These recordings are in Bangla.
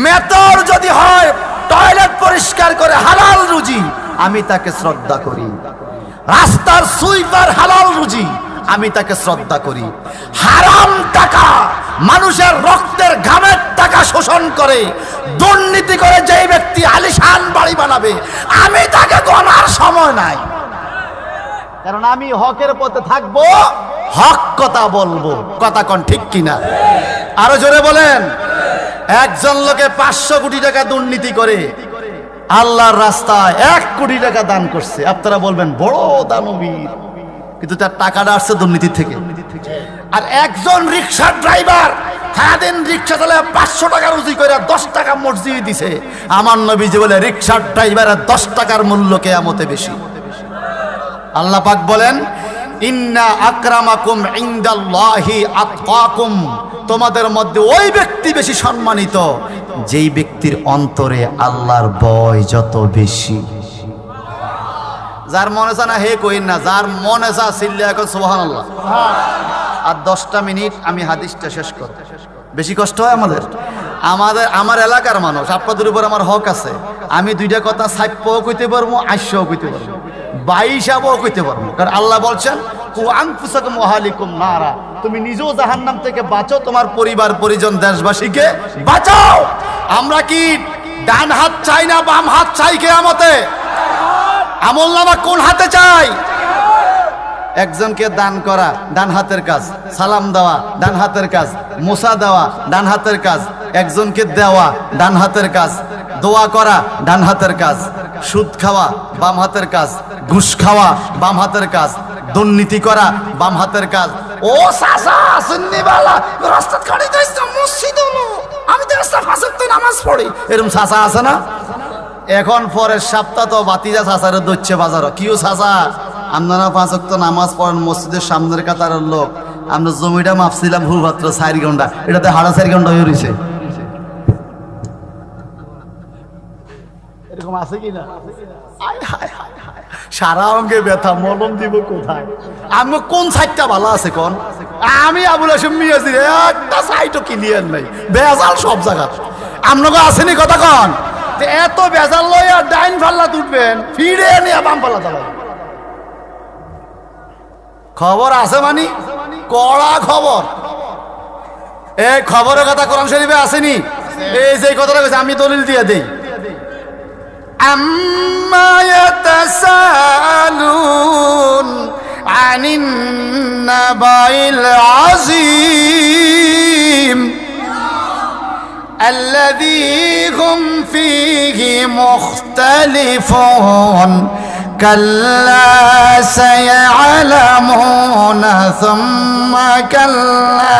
মেথর যদি হয় টয়লেট পরিষ্কার করে হালাল রুজি, আমি তাকে শ্রদ্ধা করি। রাস্তার সুইপার হালাল রুজি, আমি তাকে শ্রদ্ধা করি। হারাম টাকা, মানুষের রক্তের ঘামের টাকা শোষণ করে দুর্নীতি করে যেই ব্যক্তি আলিশান বাড়ি বানাবে, আমি তাকে গণার সময় নাই, কারণ আমি হকের পথে থাকবো, হক কথা বলবো। কথা কোন ঠিক কিনা? আরো জোরে বলেন। একজন লোকে 500 কোটি টাকা দুর্নীতি করে আল্লাহর রাস্তায় 1 কোটি টাকা দান করছে, আপনারা বলবেন বড় দানবীর, কিন্তু তার টাকাটা আসছে দুর্নীতি থেকে। আর একজন রিক্সা ড্রাইভার সারাদিন রিক্সা চালায় 500 টাকা রুজি করে 10 টাকা মসজিদে দিছে। আমার নবীজি বলে রিক্সা ড্রাইভারের 10 টাকার মূল্য কিয়ামতে বেশি। আল্লাহ পাক বলেন, ইন্না আকরামাকুম ইনদাল্লাহি আতকাকুম, তোমাদের মধ্যে ওই ব্যক্তি বেশি সম্মানিত যেই ব্যক্তির অন্তরে আল্লাহর ভয় যত বেশি। যার মনে চা না হে কইন না, যার মনে চা চিল্লা এখন সুবহানাল্লাহ। আর 10টা মিনিট আমি হাদিসটা শেষ করব, বেশি কষ্ট হয় আমার এলাকার মানুষ, আপনাদের উপর আমার হক আছে। আমি 2টা কথা ছাপ্পাও কইতে পারবো, 80ও কইতে পারবো, 22 কইতে পারবো, কারণ আল্লাহ বলছেন কু আনফুসাকুম ওয়া আহলিকুম নারা, তুমি নিজেও জাহান্নাম থেকে বাঁচো, তোমার পরিবার পরিজন দেশবাসীকে বাঁচাও। আমরা কি ডান হাত চাই না বাম হাত চাই কিয়ামতে? আমলনামা কোন হাতে চাই? একজনকে দান করা ডান হাতের কাজ, সালাম দেওয়া ডান হাতের কাজ, মোসা দেওয়া ডান হাতের কাজ, একজনকে দেওয়া ডান হাতের কাজ, দোয়া করা ডান হাতের কাজ, সুদ খাওয়া বাম হাতের কাজ, ঘুষ খাওয়া বাম হাতের কাজ, দুর্নীতি করা বাম হাতের কাজ। ও সাসা সুন্নিওয়ালা রাস্তা কাটি যাইছে মসজিদ হলো, আমি তো রাস্তা 5 ওয়াক্ত নামাজ পড়ি, এরকম সাসা আছে না? এখন পরের সপ্তাহ তো বাতিজা সাসারে দচ্ছে বাজার, কিও সাসা আপনারা 5 ওয়াক্ত নামাজ পড়েন, মসজিদের সামনের কাতারের লোক, আমরা জমিটা মাপছিলাম ভূপাত্র 4 ঘন্টা, এটাতে 4.5 ঘন্টা হয়ে রয়েছে। এরকম আছে কিনা? সারা অঙ্গে ব্যথা, মলম দিব কোথায়? আমি কোন সাইডটা ভালো আছে কোন? আমি আবুল হাশিম মিয়াজির একটা সাইডও ক্লিয়ার নাই, বেজাল সব জায়গা। আপনাকে আসেনি কথা কন? এত বেজাল লইয়া ডাইন পাল্লা তুলবেন, ফিরে নিয়ে বাম পাল্লা চালাবেন। খবর আছে মানে কড়া খবর। এই খবরের কথা কোরআন শরীফে আসেনি? এই যে কথাটা কইছে আমি দলিল দিয়ে দেই। আম্মা ইয়াতাসালুন আনিন নাবাইল আযীম আল্লাযী হুম ফীহি মুখতালিফুন كلا سيعلمون ثم كلا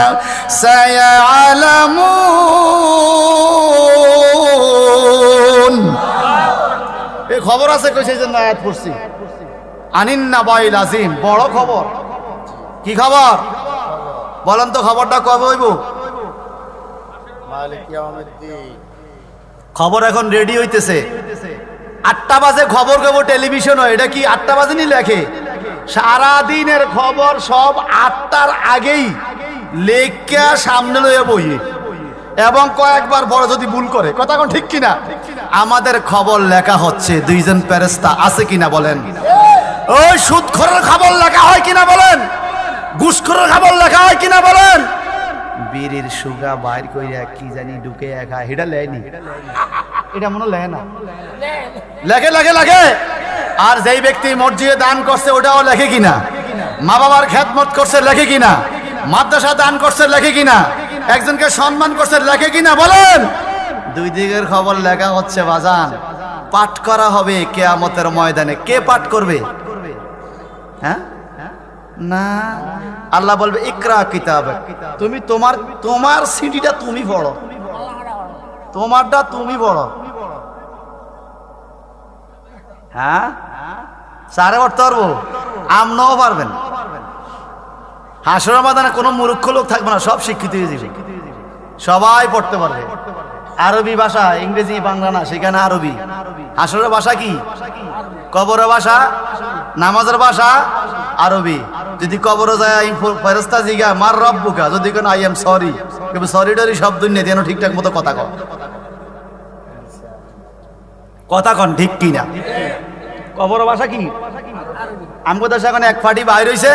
سيعلمون। এই খবর আছে কই সেই জন্য আয়াত পড়ছি। আনিন নাবাইল আযীম, বড় খবর। কি খবর বলেন তো? খবরটা কবে হইব? মালিক কিয়ামতের খবর এখন রেডি হইতেছে। 8টা বাজে খবর খবর টেলিভিশন হয়, এটা কি 8টা বাজে নি লেখে? সারা দিনের খবর সব 8টার আগেই লেখা সামনে লইয়া বইয়ে, এবং কয়েকবার বড় যদি ভুল করে। কথা কোন ঠিক কিনা? আমাদের খবর লেখা হচ্ছে, 2 জন ফেরেশতা আছে কিনা বলেন? ওই সুদখোরের খবর লেখা হয় কিনা বলেন? ঘুষখোরের খবর লেখা হয় কিনা বলেন? বীরের সুগা বাইর কইরা কি জানি ঢুকে একা, এটা লেয়নি, এটা মনে লেয় না, লেখে লেখে লেখে। আর যেই ব্যক্তি মসজিদে দান করছে ওটাও লেখে কিনা? মা বাবার খেদমত করছে লেখে কিনা? মাদ্রাসা দান করছে লেখে কিনা? একজনকে সম্মান করছে লেখে কিনা বলেন? 2 দিকের খবর লেখা হচ্ছে বাজান। পাঠ করা হবে কিয়ামতের ময়দানে। কে পাঠ করবে? হ্যাঁ না, আল্লাহ বলবে ইকরা কিতাবাক, তুমি তোমার সিডিটা তুমি পড়ো, তোমারটা তুমি পড়ো। হ্যাঁ সারে পড়তে পারবো, আমরাও পারবেন। হাসরের ময়দানে কোনো মূর্খ লোক থাকবে না, সব শিক্ষিত হয়ে যাবে, সবাই পড়তে পারবে। আরবি ভাষা, ইংরেজি বাংলা না, সেখানে আরবি। হাসরের ভাষা কি? কবরের ভাষা, নামাজের ভাষা আরবি। যদি কবরে যায় ফেরেশতা জিগা মার রব্বুকা, যদি কোন আই এম সরি, কিন্তু সরি টরি শব্দ নিয়ে যেন ঠিকঠাক মতো কথা কয়। কথা কন ঠিক কিনা? কবর ভাষা কি? আমগো দেশে এখন এক পার্টি বাইর হইছে,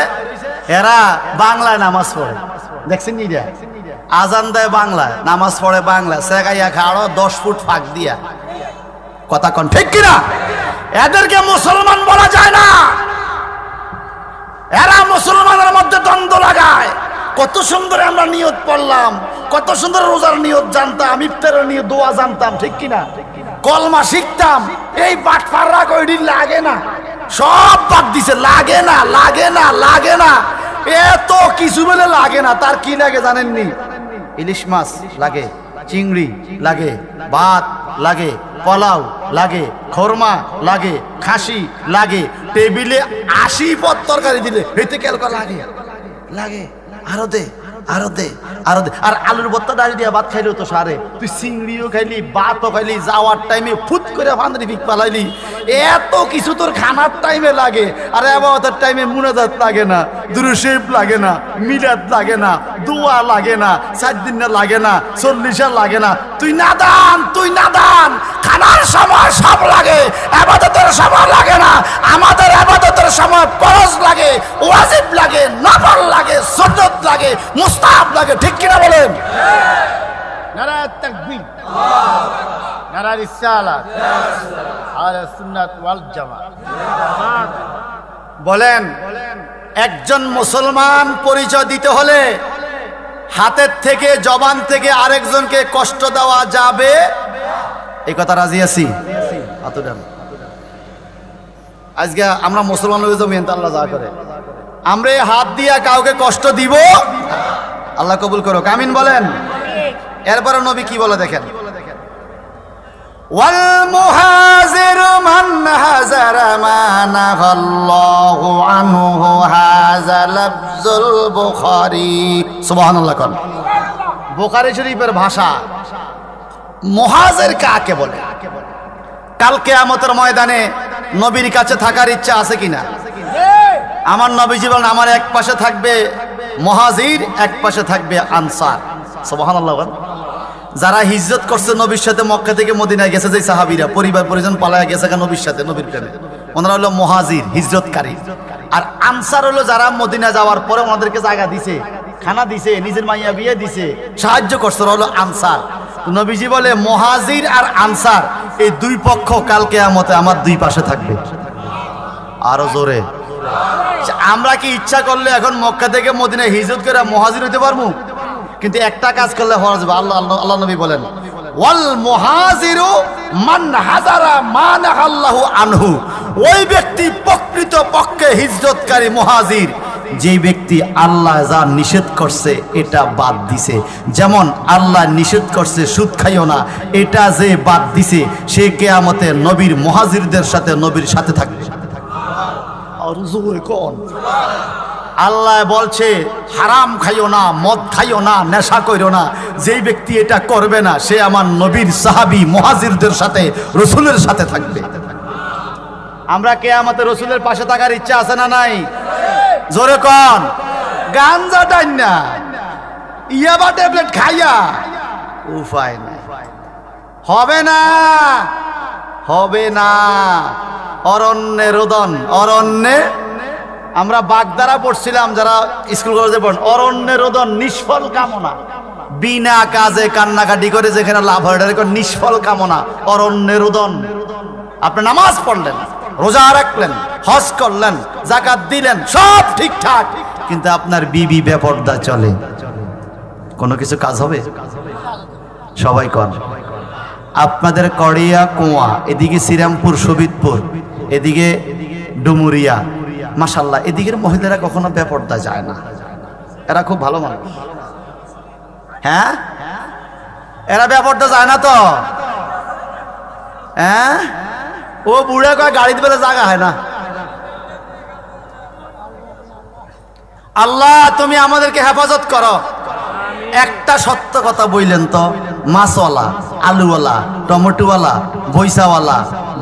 এরা বাংলায় নামাজ পড়ে, দেখছেন কি? আজান দেয় বাংলায়, নামাজ পড়ে বাংলা, সেগাইয়া খাড়ো 10 ফুট ফাঁক দিয়া। কথা কন ঠিক কিনা? এদেরকে মুসলমান বলা যায় না, এরা মুসলমানের মধ্যে দ্বন্দ্ব লাগায়। কত সুন্দর আমরা নিয়ত পড়লাম, কত সুন্দর রোজার নিয়ত জানতাম, ইফতারের নিয়ত দোয়া জানতাম, ঠিক কিনা? কলমা শিখতাম, এই বাটফাররা কইডি লাগে না, সব বাদ দিছে, লাগে না লাগে না লাগে না, এত কিছু বলে লাগে না। তার কি লাগে জানেননি? ইলিশ মাছ লাগে, চিংড়ি লাগে, ভাত লাগে, পোলাও লাগে, খোরমা লাগে, খাসি লাগে, টেবিলে 80 পদ তরকারি দিলে হইতে কেলকা লাগে লাগে, আরো দে আরো দে আরো দে। আর আলুর ভর্তা ডাল দিয়া ভাত খাইলেও তো সারে, তুই চিংড়িও খাইলি, ভাতও খাইলি, যাওয়ার টাইমে ফুট করে ফান্দ্রি ভিক পালাইলি, এত কিছু তোর খানার টাইমে লাগে। আর ইবাদতের টাইমে মুনাজাত লাগে না, দুরূদ লাগে না, মিলাদ লাগে না, দোয়া লাগে না, 4 দিন লাগে না, 40 লাগে না। তুই নাদান, তুই নাদান। খানার সময় সব লাগে, ইবাদতের সময় লাগে না। আমাদের ইবাদতের সময় ফরজ লাগে, ওয়াজিব লাগে, নফল লাগে, সুন্নাত লাগে, মুস্তাহাব লাগে, ঠিক কিনা বলেন? নারায়ে তাকবীর, নারায়ে রিসালাত, আহলে সুন্নাত ওয়াল জামাত। বলেন, একজন মুসলমান পরিচয় দিতে হলে হাতের থেকে, জবান থেকে আরেকজনকে কষ্ট দেওয়া যাবে? এই কথা রাজি আছি? আজকে আমরা মুসলমান হয়ে যাবো, আল্লাহ যা করে, আমরা এই হাত দিয়া কাউকে কষ্ট দিব? আল্লাহ কবুল করো, আমিন বলেন। এরপরে নবী কি বলে দেখেন, ওয়াল মুহাজিরু মান হাজারা মা নাহাল্লাহু আনহু, হাযা লাফজুল বুখারী। সুবহানাল্লাহ কোন বুখারী শরীফের ভাষা। মুহাজির কাকে বলে? কাল কিয়ামতের ময়দানে নবীর কাছে থাকার ইচ্ছা আছে কিনা? আমার নবীজি বলেন, আমার এক পাশে থাকবে মুহাজির, এক পাশে থাকবে আনসার। সুবহানাল্লাহ। যারা হিজরত করছে নবীর সাথে, মক্কা থেকে মদিনায় গেছে, যে সাহাবীরা পরিবার পরিজন পালায়া গেছে নবীর সাথে, নবীর প্রেমে, ওনারা হলো মুহাজির, হিজরতকারী। আর আনসার হলো যারা মদিনা যাওয়ার পরে ওনাদেরকে জায়গা দিছে, খানা দিছে, নিজের মাইয়া বিয়ে দিছে, সাহায্য করছে, হলো আনসার। নবীজি বলে মুহাজির আর আনসার এই দুই পক্ষ কাল কিয়ামতে আমার দুই পাশে থাকবে। আরো জোরে। আমরা কি ইচ্ছা করলে এখন মক্কা থেকে মদিনায় হিজরত করে মুহাজির হইতে পারবো? কিন্তু একটা কাজ করলে হওয়া যাবে। আল্লাহ নবী বলেন, ওয়াল মুহাজিরু মান হাজারা মা নাহাল্লাহু আনহু। ওই ব্যক্তি প্রকৃত পক্ষে হিজরতকারী মুহাজির, যে ব্যক্তি আল্লাহ যা নিষেধ করছে এটা বাদ দিছে। যেমন আল্লাহ নিষেধ করছে সুদ খাইও না, এটা যে বাদ দিছে, সে কিয়ামতে নবীর মুহাজিরদের সাথে, নবীর সাথে থাকবে। আর জোরে কোন আল্লাহ বলছে হারাম খাইও না, মদ খাইও না, নেশা কইরো না। যেই ব্যক্তি এটা করবে না, সে আমার নবীর সাহাবী মুহাজিরদের সাথে, রাসূলের সাথে থাকবে। আমরা কিয়ামতে রাসূলের পাশে থাকার ইচ্ছা আছে না নাই? জোরে কোন। গাঞ্জা টাইন না, ইয়াবা ট্যাবলেট খাইয়া উপায় নাই, হবে না, হবে না। অরণ্যে রোদন, অরণ্যে। আমরা বাগদারা পড়ছিলাম, যারা স্কুল কলেজে পড়েন, অরণ্যে রোদন, নিষ্ফল কামনা। বিনা কাজে কান্নাকাটি করে যেখানে লাভ হয়, নিষ্ফল কামনা, অরণ্যে রোদন। আপনি নামাজ পড়লেন, রোজা রাখলেন, হজ করলেন, যাকাত দিলেন, সব ঠিকঠাক, কিন্তু আপনার বিবি বেপরদা চলে, কোনো কিছু কাজ হবে? সবাই কর। আপনাদের কড়িয়া কুয়া, এদিকে শ্রীরামপুর, শোভিতপুর, এদিকে ডুমুরিয়া, মাশাআল্লাহ, এদিকের মহিলারা কখনো বেপরদা যায় না। এরা খুব ভালো মানুষ। হ্যাঁ, এরা বেপরদা যায় না তো। হ্যাঁ, ও বুড়া কয় গাড়িতে বেলা জায়গা হয় না। আল্লাহ তুমি আমাদেরকে হেফাজত করো। একটা সত্য কথা বললেন তো, মাছওয়ালা, আলুওয়ালা, টমেটোওয়ালা, বইসাওয়ালা,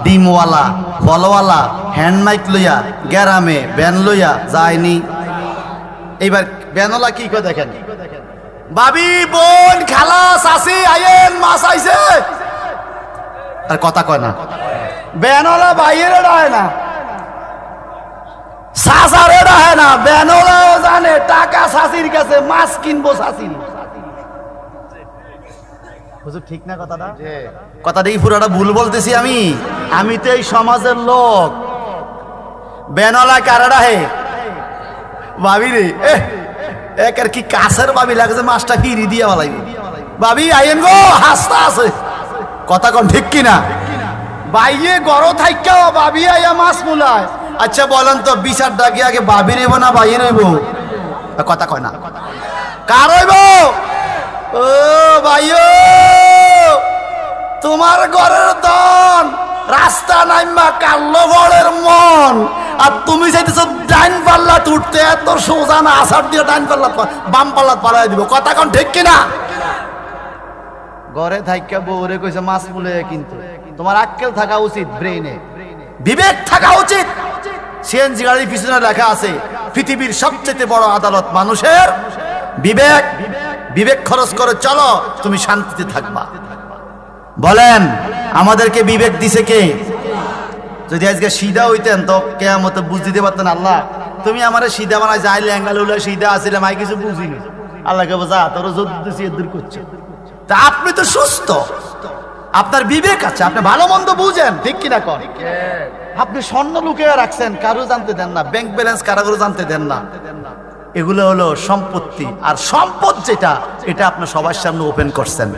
ডিমওয়ালা, ফলওয়ালা হ্যান্ডমাইক লইয়া গ্যারামে ব্যান লইয়া যায়নি। এইবার ব্যানওয়ালা কি করে দেখেন, ভাবি, বোন, খালা, চাচি আইয়েন, মাছ আইছে, আর কথা কয় না। বেনওয়ালা বাইরে ডায় না, সাসারে ডায় না, বেনওয়ালাও জানে টাকা শাসির কাছে, মাছ কিনবো শাসির। হুজুর ঠিক না কথাটা? কথাটাই পুরোটা ভুল বলতেছি আমি? আমি তো এই সমাজের লোক। বেনওয়ালা কারা ডাহে? ভাবি রে, একের কি কাছের ভাবি লাগছে, মাছটা ফিরি দিয়ে বলাই, ভাবি আইন গো হাসতা আছে। কথা কোন ঠিক কিনা? বাইয়ে গড় থাইকাও ভাবি আইয়া মাছ মুলায়। আচ্ছা বলেন তো, বিচার ডাকি আগে ভাবি রইব না ভাইয়ে রইব? কথা কয় না, কার হইব? ও ভাইও, তোমার ঘরের দন রাস্তা নাইমা কাল্লো গড়ের মন, আর তুমি চাইতেছো ডাইন পাল্লা উঠতে, এত সোজা না, আসার দিয়ে ডাইন পাল্লা বাম পাল্লা পালাই দিব। কথা কোন ঠিক কিনা? ঘরে থাইকা বউরে কইছে মাছ মুলে, কিন্তু তোমার আক্কেল থাকা উচিত, ব্রেইনে বিবেক থাকা উচিত। সিএনজি গাড়ির পিছনে লেখা আছে পৃথিবীর সবচেয়ে বড় আদালত মানুষের বিবেক। বিবেক খরচ করে চলো, তুমি শান্তিতে থাকবা। বলেন আমাদেরকে বিবেক দিছে কে? যদি আজকে সিধা হইতেন তো কিয়ামতে বুঝ দিতে পারতেন, আল্লাহ তুমি আমারে সিধা বানাই, যাই ল্যাঙ্গাল উল্লা সিধা আসিলাম, আমি কিছু বুঝিনি। আল্লাহকে বোঝা তোর যদি দূর করছে। তা আপনি তো সুস্থ, আপনার বিবেক আছে, আপনি ভালো মন্দ বুঝেন, ঠিক কিনা কর? আপনি স্বর্ণ লুকিয়ে রাখছেন, কারো জানতে দেন না, ব্যাংক ব্যালেন্স কারো জানতে দেন না। এগুলো হলো সম্পত্তি। আর সম্পদ যেটা, এটা আপনি সবার সামনে ওপেন করছেন।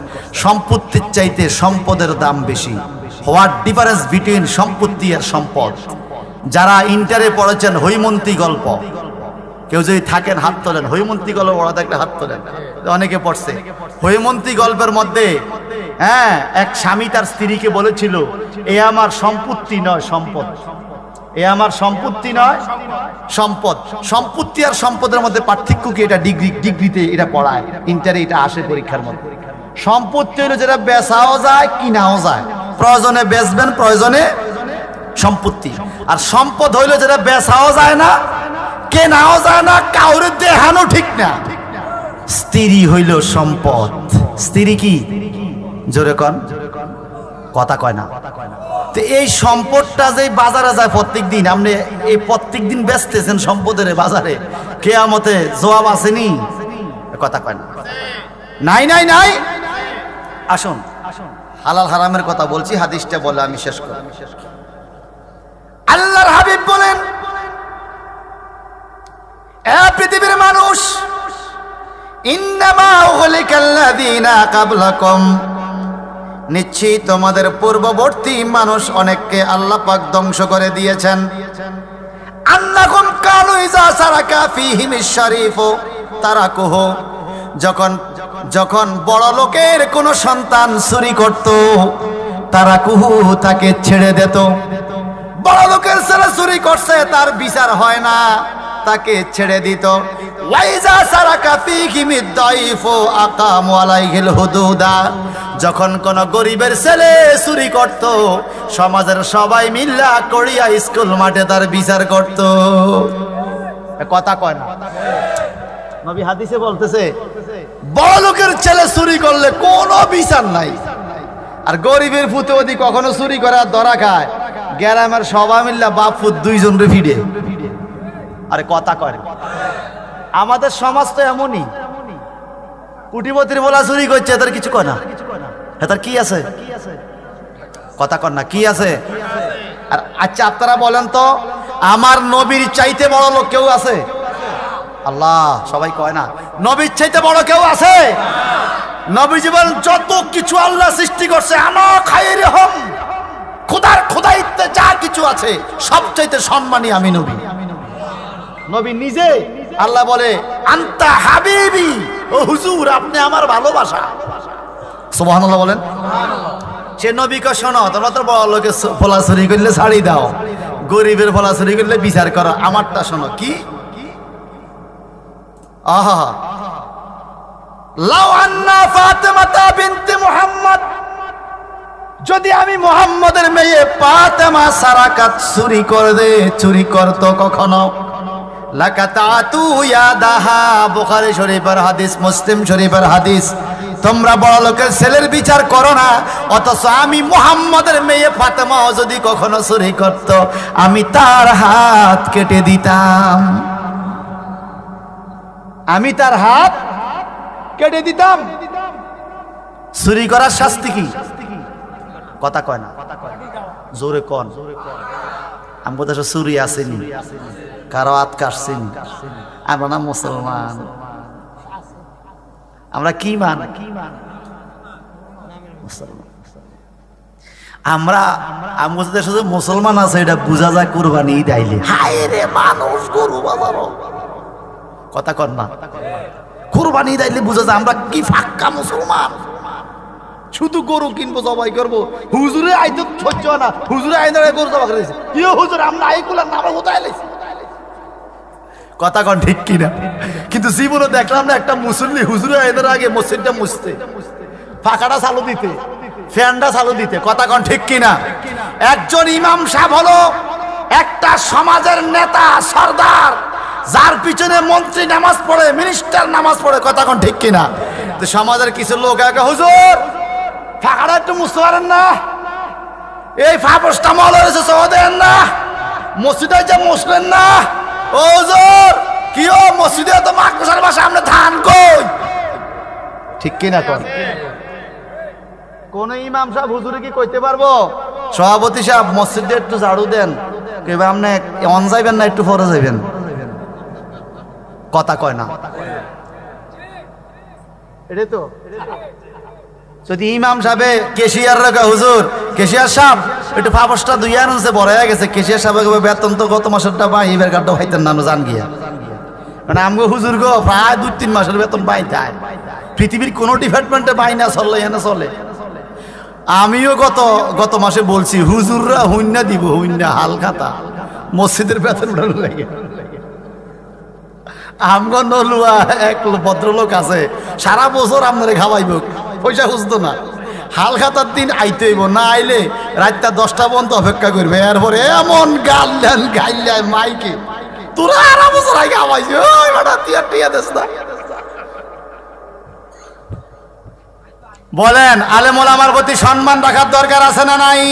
সম্পত্তির চাইতে সম্পদের দাম বেশি। হোয়াট ডিফারেন্স বিটুইন সম্পত্তি আর সম্পদ? যারা ইন্টারে পড়েছেন হৈমন্তী গল্প, কেউ যদি থাকেন হাত তোলেন। হৈমন্তী গল্প পড়া থাকলে হাত তোলেন, অনেকে পড়ছে। হৈমন্তী গল্পের মধ্যে এক স্বামী তার স্ত্রীকে বলেছিল, এ আমার সম্পত্তি নয় সম্পদ, এ আমার সম্পত্তি নয় সম্পদ। সম্পত্তি আর সম্পদের মধ্যে পার্থক্য কি? এটা ডিগ্রিতে এটা পড়ায়, ইন্টারে এটা আসে পরীক্ষার মধ্যে। সম্পত্তি হলো যেটা বেচাও যায় কিনাও যায়, প্রয়োজনে বেচবেন, প্রয়োজনে সম্পত্তি। আর সম্পদ হইলো যেটা বেচাও যায় না, কেনাও যায় না, কাউরে দেখানো ঠিক না। স্ত্রী হইল সম্পদ। স্ত্রী কি? জোরে কন, কথা কয় না। তো এই সম্পদটা যে বাজারে যায় প্রত্যেক দিন, আপনি এই প্রত্যেক দিন বেচতেছেন সম্পদের বাজারে, কিয়ামতে জবাব আসেনি? কথা কয় না। নাই নাই নাই। আসুন হালাল হারামের কথা বলছি, হাদিসটা বলে আমি শেষ করি। আল্লাহর হাবিব বলেন, এ পৃথিবীর মানুষ, ইন্নামা উগলিকাল্লাযীনা ক্বাবলাকুম, নিশ্চয়ই তোমাদের পূর্ববর্তী মানুষ অনেককে আল্লাহ পাক ধ্বংস করে দিয়েছেন। আন্নাকুম কানু ইযা সারাকা ফীহিমিশ শরীফু তারাকুহু, যখন বড় লোকের কোন সন্তান চুরি করত, তারাকুহু তাকে ছেড়ে দিত। বড় লোকের ছেলে চুরি করছে, তার বিচার হয় না, তাকে ছেড়ে দিত। ওয়াইজা সারাকা ফীহিমিদ দাইফু আকামু আলাইহিল হুদুদা, যখন কোন গরিবের ছেলে চুরি করত, সমাজের সবাই মিল্লা করিয়া স্কুল মাঠে তার বিচার করত। কথা কয় না? নবী হাদিসে বলতেছে, বড় লোকের ছেলে চুরি করলে কোনো বিচার নাই, আর গরিবের পুতে যদি কখনো চুরি করে ধরা খায়, গ্রামের সবাই মিল্লা বাপ পুত দুইজন রে ফিরে। আরে কথা কয়, আমাদের সমাজ তো এমনই। কুটিপতির বলা চুরি করছে, তার কিছু কয় না, তার কি আছে? কথা কর না, কি আছে? আর আচ্ছা আপনারা বলেন তো, আমার নবীর চাইতে বড় লোক কেউ আছে? আল্লাহ, সবাই কয় না। নবীর চাইতে বড় কেউ আছে? নবীজি বলেন, যত কিছু আল্লাহ সৃষ্টি করছে, আনা খায়রুহুম, খোদার খোদাইতে যা কিছু আছে সবচাইতে সম্মানী আমি নবী। নবী নিজে, আল্লাহ বলে, আনতা হাবিবি, ও হুজুর আপনি আমার ভালোবাসা। সুবহানাল্লাহ বলেন। সে নবীকে শোনো, তোমরা তো বড় লোকের ফলা চুরি করলে ছাড়ি দাও, গরিবের ফলা চুরি করলে বিচার করো, আমারটা শোনো। কি? আহা, লাউ আন্না ফাতেমাতা বিনতে মুহাম্মদ, যদি আমি মুহাম্মদের মেয়ে ফাতেমা সারাকাত চুরি করতো কখনো, লাকাতাতু ইয়াদাহা, বুখারী শরীফের হাদিস, মুসলিম শরীফের হাদিস, তোমরা বড় লোকের ছেলের বিচার করো না, অথচ আমি মুহাম্মদের মেয়ে ফাতেমাও যদি কখনো চুরি করত আমি তার হাত কেটে দিতাম, আমি তার হাত কেটে দিতাম। চুরি করার শাস্তি কি? কথা কয় না, জোরে কন। আমগো দেশে চুরি আসেনি, কারো হাত কাটছেনি, আমরা না মুসলমান, আমরা কি মান আমরা আমাদের দেশে যে মুসলমান আছে এটা বোঝা যায় কুরবানি দাইলে। হায় রে মানুষ গরু বাজারো, কথা কর না, কুরবানি দাইলে বোঝা যায় আমরা কি ফাক্কা মুসলমান। শুধু গরু কিনবো, জবাই করবো, হুজুরে আইতো সহ্য না, হুজুরে আইন গরু জবাই করে দিয়েছে, ইয়ে হুজুর আমরা আইকুলার নামে কোথায় এলাইছি, কথা কন ঠিক কিনা? কিন্তু জীবনে দেখলাম না একটা মুসল্লি হুজুরে আইনের আগে মসজিদটা মুছতে, ফাঁকাটা চালু দিতে, ফ্যানটা চালু দিতে, কথা কন ঠিক কিনা? একজন ইমাম সাহেব হলো একটা সমাজের নেতা সর্দার, যার পিছনে মন্ত্রী নামাজ পড়ে, মিনিস্টার নামাজ পড়ে, কথা কন ঠিক কিনা? তো সমাজের কিছু লোক আগে হুজুর ফাঁকাটা একটু মুছতে পারেন না, এই ফাঁপসটা মল হয়েছে সহ দেন না, মসজিদে যে মুছলেন না, ও হুজুর কি ও মসজিদে তো মাকড়সার বাসা আমরা ধান কই, ঠিক কিনা? কোন ইমাম সাহেব হুজুরে কি কইতে পারবো সভাপতি সাহেব মসজিদে একটু ঝাড়ু দেন, কেবা আপনি অন যাইবেন না একটু পরে যাইবেন, কথা কয় না? এটাই তো। যদি ইমাম সাহেবে কেশিয়ার রাখা হুজুর কেশিয়ার সাহেব একটু ফাপসটা দুই আনছে বড় হয়ে গেছে, কেশিয়ার সাহেব বেতন তো গত মাসেরটা পাই, এবার কার্ডটা পাইতেন না জান গিয়া, মানে আমগো হুজুর গো প্রায় 2-3 মাসের বেতন পাই যায়, পৃথিবীর কোন ডিপার্টমেন্টে পাই না, চললে এনে চলে। আমিও গত মাসে বলছি হুজুররা হুইন্না দিব, হুইন্না হালখাতা মসজিদের বেতন উঠানো লাগে। আমগো নলুয়া এক ভদ্রলোক আছে সারা বছর আপনারা খাওয়াইব, পয়সা খুঁজতো না, হাল খাতার দিন আইতে হইব, না আইলে রাতটা 10টা পর্যন্ত অপেক্ষা করবে, এরপরে এমন গাইলেন মাইকে তোরা আরা বছর আগে খাওয়াইছে, ওই বেটা টিয়া দেস না। বলেন আলেম ওলামার প্রতি সম্মান রাখার দরকার আছে না নাই?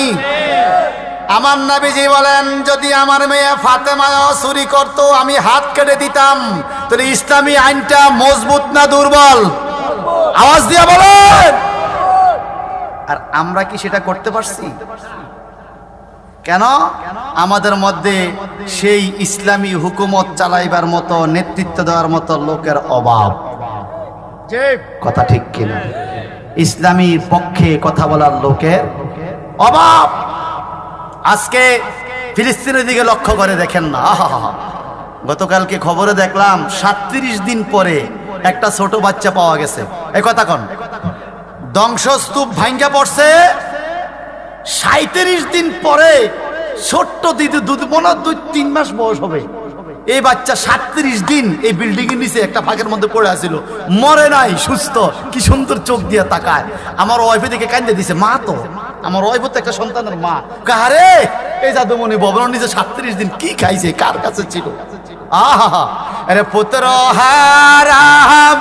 আমার নবীজি বলেন যদি আমার মেয়ে ফাতেমা চুরি করত আমি হাত কেটে দিতাম। তাহলে ইসলামী আইনটা মজবুত না দুর্বল? আওয়াজ দিয়ে বলেন। আর আমরা কি সেটা করতে পারছি? কেন? আমাদের মধ্যে সেই ইসলামী হুকুমত চালাইবার মতো, নেতৃত্ব দেওয়ার মতো লোকের অভাব, কথা ঠিক কিনা? ইসলামী পক্ষে কথা বলার লোকের অভাব। আজকে ফিলিস্তিনের দিকে লক্ষ্য করে দেখেন না, গতকালকে খবরে দেখলাম 37 দিন পরে একটা ছোট বাচ্চা পাওয়া গেছে। এই কথা কন, ধ্বংসস্তূপ ভাঙ্গা পড়ছে, 37 দিন পরে ছোট্ট দুধ মনে 2-3 মাস বয়স হবে এই বাচ্চা 37 দিন এই বিল্ডিং এর নিচে একটা ফাঁকের মধ্যে পড়ে আছিল, মরে নাই, সুস্থ, কি সুন্দর চোখ দিয়ে তাকায়। আমার ওয়াইফে দিকে কান্দে দিছে, মা তো আমার ওয়াইফ তো একটা সন্তানের মা, কারে এই জাদুমণি ভবনের নিচে 37 দিন কি খাইছে, কার কাছে ছিল? আহা আরে পুত্র হারা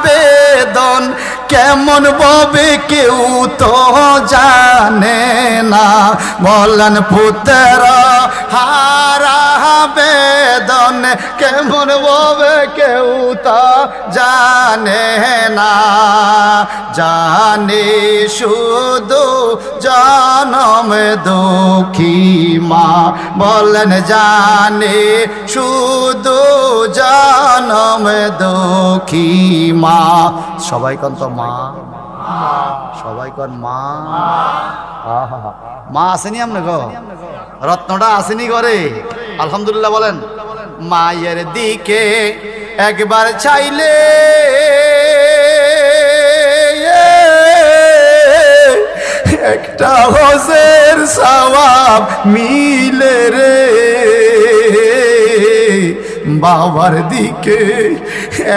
বেদন কেমন ববে কেউ তো জানে না, বলেন পুত্র হারা বেদন কেমন ববে কেউ তো জানে না, জানে শুধু জনম দুঃখী মা, বলেন জানে শুধু জনম দুঃখী মা। সবাই কন তো মা, সবাই কন মা। মা আসেনি আপনি গো, রত্নটা আসেনি ঘরে? আলহামদুলিল্লাহ বলেন। মায়ের দিকে একবার চাইলে একটা হজের সওয়াব মিলে রে, বাবার দিকে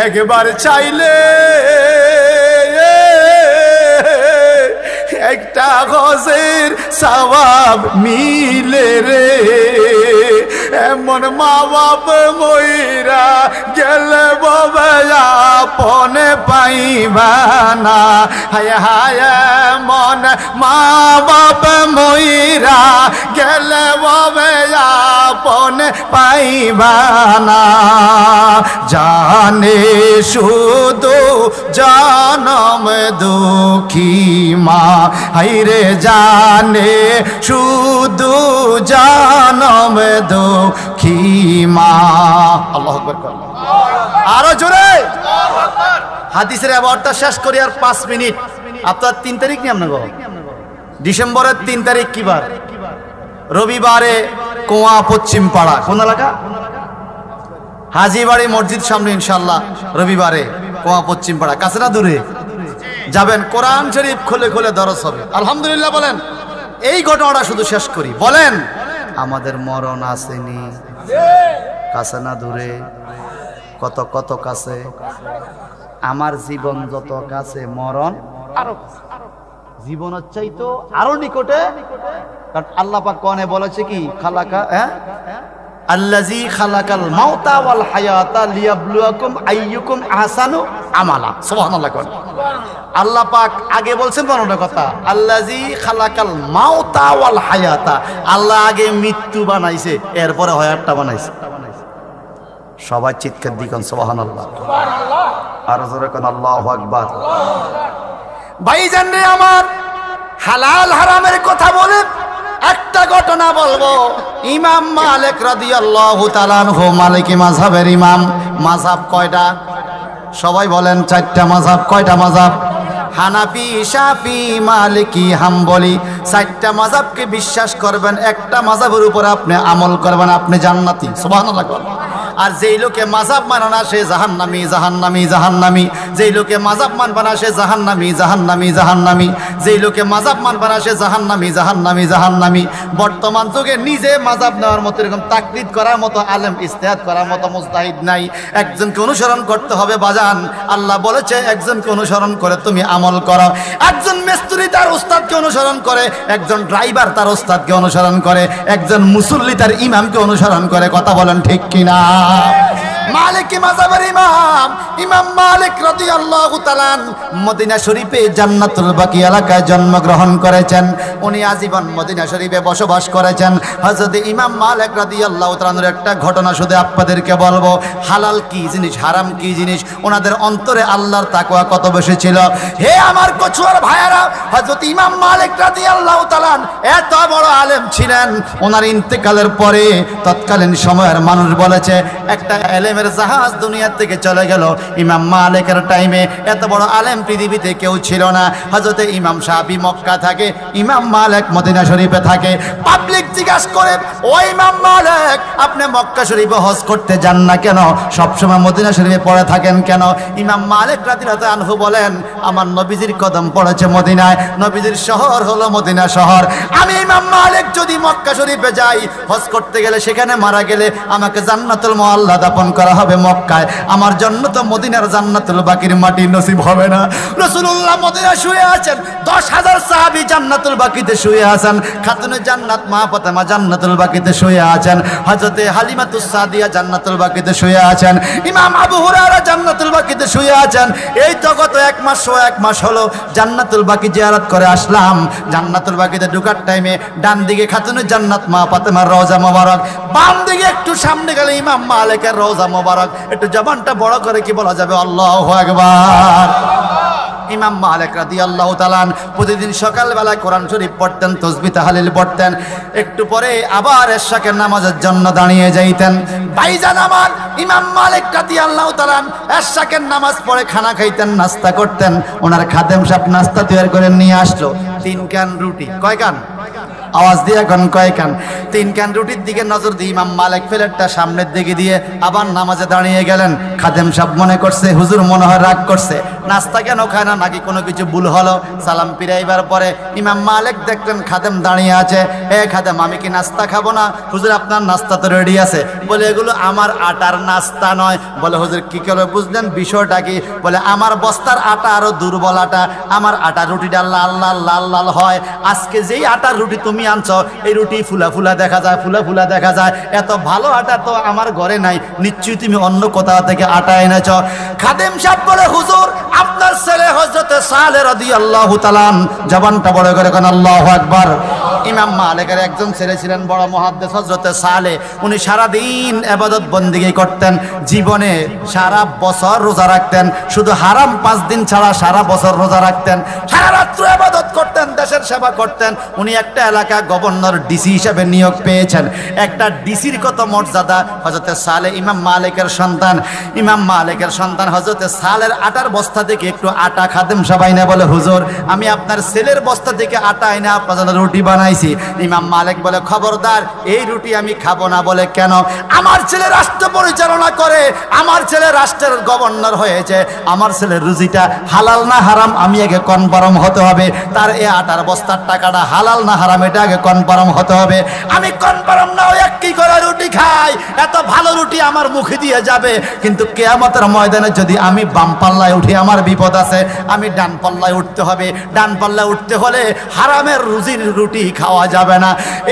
একবার চাইলে একটা হজের সওয়াব মিলে রে, এমন মা বাপ মইরা গেলে ববে আপনে পাইবা না হায় হায় মন মা বাপ মইরা গেলে ববে আপনে পাইবা না জানে শুধু জনম দুঃখী মা হাইরে জানে শুধু জনম দুঃখী মা আল্লাহু আকবার কর আরো জোরে হাদিসের আবারটা শেষ করি আর 5 মিনিট আপনার 3 তারিখ নি আপনার ডিসেম্বরের 3 তারিখ কি বার রবিবারে কোয়া পশ্চিম পাড়া কোন এলাকা হাজীবাড়ি মসজিদ সামনে ইনশাআল্লাহ রবিবারে কোয়া পশ্চিম পাড়া কাছে না দূরে যাবেন কোরআন শরীফ খুলে খুলে দরস হবে আলহামদুলিল্লাহ বলেন এই ঘটনাটা শুধু শেষ করি বলেন আমাদের মরণ আসেনি কাছে না দূরে কত কত কাছে আমার জীবন যত কাছে মরণ আরো জীবনের চাইতো আরো নিকটে কারণ আল্লাহ পাক কোরআনে বলেছে কি খালাকা আল্লাযী খালাকাল মাউতা ওয়াল হায়াতা লিয়াবলুয়াকুম আইয়ুকুম আহসানু আমালা সুবহানাল্লাহ কোন আল্লাহ পাক আগে বলছেন কোনটা কথা আল্লাযী খালাকাল মাউতা ওয়াল হায়াতা আল্লাহ আগে মৃত্যু বানাইছে এরপরে হায়াতটা বানাইছে সবাই চিৎকার দিবেন সুবহানাল্লাহ সুবহানাল্লাহ আর জোরে কোন আল্লাহু আকবার ভাইজান রে আমার হালাল হারামের কথা বলে একটা ঘটনা বলবো ইমাম মালিক রাদিয়াল্লাহু তাআলা আনহু মালিকি মাযহাবের ইমাম মাযহাব কয়টা সবাই বলেন 4টা মাযহাব কয়টা মাযহাব হানাফি শাফি মালিকি হাম্বলি 4টা মাযহাবকে বিশ্বাস করবেন একটা মাযহাবের উপর আপনি আমল করবেন আপনি জান্নাতি সুবহানাল্লাহ আর যেই লোকে মাযহাব মানে না সে জাহান্নামী জাহান্নামী জাহান্নামী যেই লোকে মাযহাব মানবে না সে জাহান্নামী জাহান্নামী জাহান্নামী যেই লোকে মাযহাব মানবে না সে জাহান্নামী জাহান্নামী জাহান্নামী বর্তমান যুগে নিজে মাযহাব নেওয়ার মতো এরকম তাকলিদ করার মতো আলেম ইজতিহাদ করার মতো মুজতাহিদ নাই একজনকে অনুসরণ করতে হবে বাজান আল্লাহ বলেছে একজনকে অনুসরণ করে তুমি আমল করো একজন মিস্ত্রি তার উস্তাদকে অনুসরণ করে একজন ড্রাইভার তার উস্তাদকে অনুসরণ করে একজন মুসল্লি তার ইমামকে অনুসরণ করে কথা বলেন ঠিক কিনা মালিকি মাযহাবের ইমাম ইমাম মালিক রাদিয়াল্লাহু তাআলা মদিনা শরীফে জান্নাতুল বাকি এলাকায় জন্মগ্রহণ করেছেন উনি আজীবন মদিনা শরীফে বসবাস করেছেন হযরত ইমাম মালিক রাদিয়াল্লাহু তাআলার একটা ঘটনা শুধু আপনাদেরকে বলবো হালাল কি জিনিস হারাম কি জিনিস ওনাদের অন্তরে আল্লাহর তাকওয়া কত বেশি ছিল হে আমার কচুয়ার ভাইয়েরা হযরত ইমাম মালিক রাদিয়াল্লাহু তাআলা এত বড় আলেম ছিলেন ওনার ইন্তেকালের পরে তৎকালীন সময়ের মানুষ বলেছে একটা আলেমের জাহাজ দুনিয়া থেকে চলে গেল ইমাম মালিকের টাইমে এত বড় আলেম পৃথিবীতে কেউ ছিল না হযরত ইমাম শাফি মক্কা থাকে ইমাম মালিক মদিনা শরীফে থাকে পাবলিক জিজ্ঞাসা করে ও ইমাম মালিক আপনি মক্কা শরীফে হজ করতে যান না কেন সব সময় মদিনা শরীফে পড়ে থাকেন কেন ইমাম মালিক রাদিয়াল্লাহু আনহু বলেন আমার নবীজির কদম পড়েছে মদিনায় নবীজির শহর হলো মদিনা শহর আমি ইমাম মালিক যদি মক্কা শরীফে যাই হজ করতে গেলে সেখানে মারা গেলে আমাকে জান্নাতুল মুআল্লা দাফন করা হবে মক্কায় আমার জন্য তো মদিনার জান্নাতুল বাকির মাটি নসিব হবে না রাসূলুল্লাহ মদিনায় শুয়ে আছেন 10,000 সাহাবী জান্নাতুল বাকিতে শুয়ে আছেন খাতুনে জান্নাত মা ফাতেমা জান্নাতুল বাকিতে শুয়ে আছেন হযরতে হালিমাতুস সাদিয়া জান্নাতুল বাকিতে শুয়ে আছেন ইমাম আবু হুরায়রা জান্নাতুল বাকিতে শুয়ে আছেন এই তো গত 1 মাস হলো জান্নাতুল বাকি জিয়ারত করে আসলাম জান্নাতুল বাকিতে ঢোকার টাইমে ডান দিকে খাতুনে জান্নাত মা ফাতেমার রওজা মোবারক বাম দিকে একটু সামনে গেলে ইমাম মালিকের রওজা মোবারক একটু জবানটা বড় করে কি বলা যাবে আল্লাহু আকবার ইমাম মালিক রাদিয়াল্লাহু তাআলা প্রতিদিন সকালবেলা কোরআন শরীফ পড়তেন তাসবিহ তাহলিল পড়তেন একটু পরে আবার এশাকের নামাজের জন্য দাঁড়িয়ে যাইতেন ভাইজান আমার ইমাম মালিক রাদিয়াল্লাহু তাআলা এশাকের নামাজ পড়ে খানা খাইতেন নাস্তা করতেন ওনার খাদেম সাহেব নাস্তা তৈরি করে নিয়ে আসলো 3 ক্যান রুটি কয় কান আওয়াজ দিয়ে এখন কয় কান 3 ক্যান রুটির দিকে নজর দিয়ে ইমাম মালিক প্লেটটা সামনের দিকে দিয়ে আবার নামাজে দাঁড়িয়ে গেলেন খাদেম সাহেব মনে করছে হুজুর মনে হয় রাগ করছে, নাস্তা কেন খায় না, নাকি কোনো কিছু ভুল হলো। সালাম ফিরাইবার পরে ইমাম মালিক দেখলেন খাদেম দাঁড়িয়ে আছে। এ খাদেম, আমি কি নাস্তা খাবো না? হুজুর আপনার নাস্তা তো রেডি আছে। বলে এগুলো আমার আটার নাস্তা নয়। বলে হুজুর কি করে বুঝলেন, বিষয়টা কি? বলে আমার বস্তার আটা আরো দুর্বল আটা, আমার আটা রুটিটা লাল লাল লাল লাল হয়। আজকে যেই আটার রুটি তুমি আনছো, এই রুটি ফুলা ফুলা দেখা যায়, ফুলা ফুলা দেখা যায়। এত ভালো আটা তো আমার ঘরে নাই, নিশ্চয়ই তুমি অন্য কোথাও থেকে আটা এনেছ। খাদেম সাহেব বলে হুজুর আপনার ছেলে হযরতে সালে রাদিয়াল্লাহু তাআলা, জবানটা বড় করে কোন আল্লাহু আকবার। ইমাম মালিকের একজন ছেলে ছিলেন বড় মুহাদ্দিস হযরতে সালে। উনি সারা দিন ইবাদত বন্দেগী করতেন, জীবনে সারা বছর রোজা রাখতেন, শুধু হারাম 5 দিন ছাড়া সারা বছর রোজা রাখতেন, সারা রাত ইবাদত করতেন, দেশের সেবা করতেন। উনি একটা এলাকা গভর্নর ডিসি হিসেবে নিয়োগ পেয়েছেন। একটা ডিসির কত মর্যাদা। হযরতে সালে ইমাম মালিকের সন্তান, ইমাম মালিকের সন্তান হযরতে সালের আটার বস্তা থেকে একটু আটা খাদেম সবাই না বলে হুজুর আমি আপনার ছেলের বস্তা থেকে আটা এনে আপনার জন্য রুটি বানাইছি। ইমাম মালিক বলে খবরদার, এই রুটি আমি খাবো না। বলে কেন? আমার ছেলে রাষ্ট্র পরিচালনা করে, আমার ছেলে রাষ্ট্রের গভর্নর হয়েছে, আমার ছেলের রুজিটা হালাল না হারাম আমি আগে কনফার্ম হতে হবে। তার এই আটার বস্তার টাকাটা হালাল না হারাম এটা আগে কনফার্ম হতে হবে। আমি কনফার্ম না হয়ে কি করে রুটি খাই? এত ভালো রুটি আমার মুখে দিয়ে যাবে, কিন্তু কিয়ামতের ময়দানে যদি আমি বাম পাল্লায় উঠি আমার বিপদ আছে। আমি ডান পাল্লায় উঠতে হবে, ডান পাল্লায় উঠতে হলে হারামের রুজির রুটি খাওয়া যাবে না।